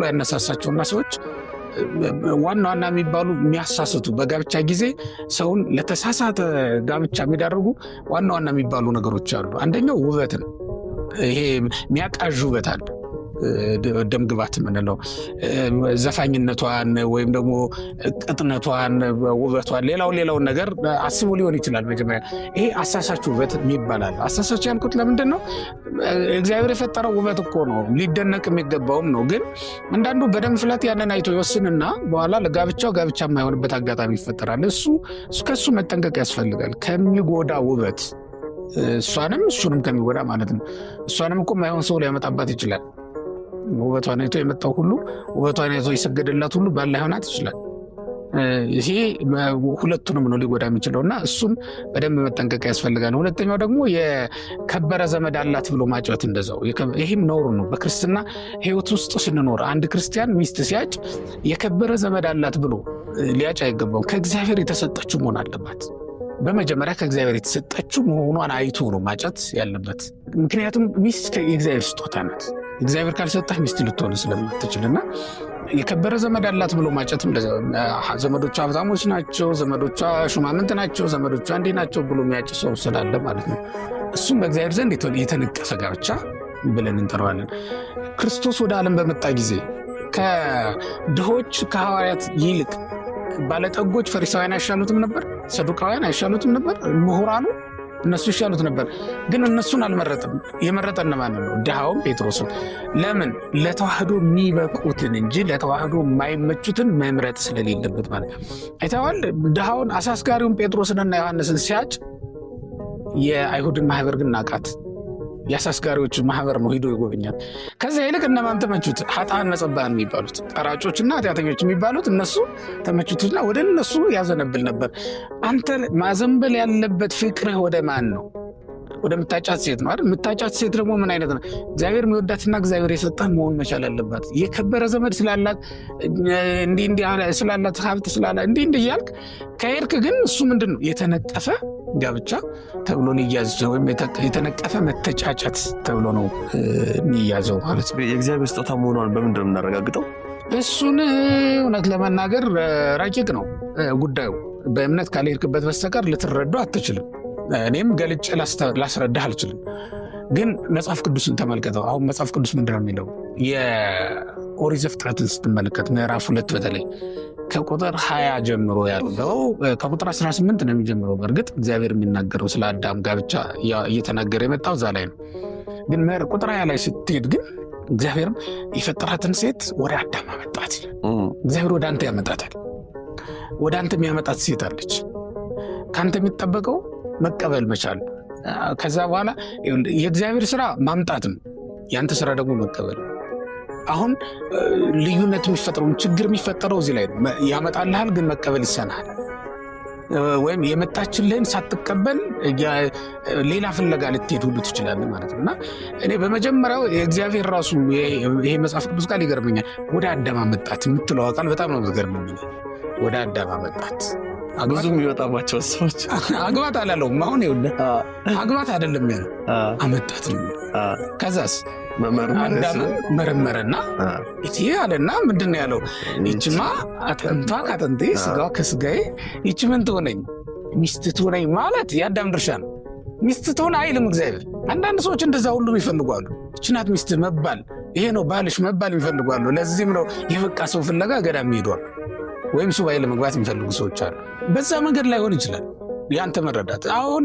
ላይ ያነሳሳቸውና ሰዎች ዋና የሚባሉ የሚያሳስቱ በጋብቻ ጊዜ ሰውን ለተሳሳተ ጋብቻ የሚዳርጉ ዋና የሚባሉ ነገሮች አሉ። አንደኛው ውበት ነው። ይሄ የሚያቃዥ ውበት አለ። ደም ግባት ምንለው ዘፋኝነቷን ወይም ደግሞ ቅጥነቷን ውበቷን ሌላውን ነገር አስቦ ሊሆን ይችላል። መጀመሪያ ይሄ አሳሳች ውበት የሚባላል። አሳሳች ያልኩት ለምንድን ነው? እግዚአብሔር የፈጠረው ውበት እኮ ነው፣ ሊደነቅ የሚገባውም ነው። ግን አንዳንዱ በደም ፍላት ያንን አይቶ ይወስንና በኋላ ለጋብቻው ጋብቻ የማይሆንበት አጋጣሚ ይፈጠራል። ከሱ መጠንቀቅ ያስፈልጋል። ከሚጎዳ ውበት እሱንም ከሚጎዳ ማለት ነው። እሷንም እኮ የማይሆን ሰው ሊያመጣባት ይችላል። ውበቷን አይቶ የመጣው ሁሉ ውበቷን አይቶ የሰገደላት ሁሉ ባል ላይሆናት ይችላል። ይሄ ሁለቱንም ነው ሊጎዳ የሚችለውና እሱን በደንብ መጠንቀቅ ያስፈልጋል። ሁለተኛው ደግሞ የከበረ ዘመድ አላት ብሎ ማጨት እንደዛው ይሄም ነውር ነው። በክርስትና ሕይወት ውስጥ ስንኖር አንድ ክርስቲያን ሚስት ሲያጭ የከበረ ዘመድ አላት ብሎ ሊያጭ አይገባው። ከእግዚአብሔር የተሰጠችው መሆን አለባት። በመጀመሪያ ከእግዚአብሔር የተሰጠችው መሆኗን አይቶ ነው ማጨት ያለበት። ምክንያቱም ሚስት የእግዚአብሔር ስጦታ ናት። እግዚአብሔር ካልሰጠህ ሚስት ልትሆን ስለማትችልና የከበረ ዘመድ አላት ብሎ ማጨትም ዘመዶቿ ሀብታሞች ናቸው፣ ዘመዶቿ ሹማምንት ናቸው፣ ዘመዶቿ እንዲህ ናቸው ብሎ የሚያጭ ሰው ስላለ ማለት ነው። እሱም በእግዚአብሔር ዘንድ የተነቀፈ ጋብቻ ብለን እንጠራዋለን። ክርስቶስ ወደ ዓለም በመጣ ጊዜ ከድሆች ከሐዋርያት ይልቅ ባለጠጎች ፈሪሳውያን አይሻሉትም ነበር? ሰዱቃውያን አይሻሉትም ነበር? ምሁራኑ እነሱ ይሻሉት ነበር። ግን እነሱን አልመረጠም። የመረጠን ማን ነው? ድሃውም ጴጥሮስን። ለምን? ለተዋህዶ የሚበቁትን እንጂ ለተዋህዶ የማይመቹትን መምረጥ ስለሌለበት ማለት ነው። አይተዋል። ድሃውን አሳስጋሪውን ጴጥሮስንና ዮሐንስን ሲያጭ የአይሁድን ማህበር ግን ናቃት። የአሳስጋሪዎች ማህበር ነው ሄዶ ይጎበኛል። ከዛ ይልቅ እነማን ተመቹት? ኃጥአን መጸባን የሚባሉት ጠራጮችና ኃጢአተኞች የሚባሉት እነሱ ተመቹትና ወደ እነሱ ያዘነብል ነበር። አንተ ማዘንበል ያለበት ፍቅርህ ወደ ማን ነው? ወደ ምታጫት ሴት ነው አይደል? ምታጫት ሴት ደግሞ ምን አይነት ነው? እግዚአብሔር የሚወዳትና እግዚአብሔር የሰጣት መሆን መቻል አለባት። የከበረ ዘመድ ስላላት እንዲህ ስላላት ሀብት ስላላት እንዲህ እያልክ ከሄድክ ግን እሱ ምንድን ነው? የተነቀፈ ጋብቻ ተብሎ ሊያዝ ወይም የተነቀፈ መተጫጨት ተብሎ ነው የሚያዘው ማለት ነው። የእግዚአብሔር ስጦታ መሆኗን በምንድን ነው የምናረጋግጠው? እሱን እውነት ለመናገር ረቂቅ ነው ጉዳዩ። በእምነት ካልሄድክበት በስተቀር ልትረዳው አትችልም። እኔም ገልጬ ላስረዳህ አልችልም። ግን መጽሐፍ ቅዱስን ተመልከተው። አሁን መጽሐፍ ቅዱስ ምንድን ነው የሚለው? የኦሪት ዘፍጥረትን ስትመለከት ምዕራፍ 2 በተለይ ከቁጥር 20 ጀምሮ ያለው ከቁጥር 18 ነው የሚጀምረው። በእርግጥ እግዚአብሔር የሚናገረው ስለ አዳም ጋብቻ እየተናገረ የመጣው እዛ ላይ ነው። ግን ቁጥር 20 ላይ ስትሄድ ግን እግዚአብሔርም የፈጠራትን ሴት ወደ አዳም አመጣት። እግዚአብሔር ወደ አንተ ያመጣታል። ወደ አንተ የሚያመጣት ሴት አለች። ከአንተ የሚጠበቀው መቀበል መቻል። ከዛ በኋላ የእግዚአብሔር ስራ ማምጣትም፣ ያንተ ስራ ደግሞ መቀበል። አሁን ልዩነት የሚፈጠረው ችግር የሚፈጠረው እዚህ ላይ ነው። ያመጣልሃል ግን መቀበል ይሰናል። ወይም የመጣችልህን ሳትቀበል ሌላ ፍለጋ ልትሄድ ሁሉ ትችላለህ ማለት ነው። እና እኔ በመጀመሪያው የእግዚአብሔር ራሱ ይሄ መጽሐፍ ቅዱስ ቃል ይገርመኛል። ወደ አዳም አመጣት የምትለው ቃል በጣም ነው የሚገርመኝ። ወደ አዳም አመጣት። ብዙ የሚወጣባቸው ሰዎች አግባት አላለውም። አሁን ይኸውልህ አግባት አይደለም ያለው አመጣት ነው። ከዛስ መረመረና እቲ ያለና ምንድን ነው ያለው? ይችማ አጥንቷ ከአጥንቴ ስጋዋ ከስጋዬ ይች ምን ትሆነኝ? ሚስት ትሆነኝ ማለት የአዳም ድርሻ ነው። ሚስት ትሆን አይልም እግዚአብሔር። አንዳንድ ሰዎች እንደዛ ሁሉም ይፈልጓሉ። ይች ናት ሚስት መባል፣ ይሄ ነው ባልሽ መባል ይፈልጓሉ። ለዚህም ነው የበቃ ሰው ፍለጋ ገዳም ይሄዷል። ወይም ሱባኤ ለመግባት የሚፈልጉ ሰዎች አሉ። በዛ መንገድ ላይሆን ይችላል ያንተ መረዳት። አሁን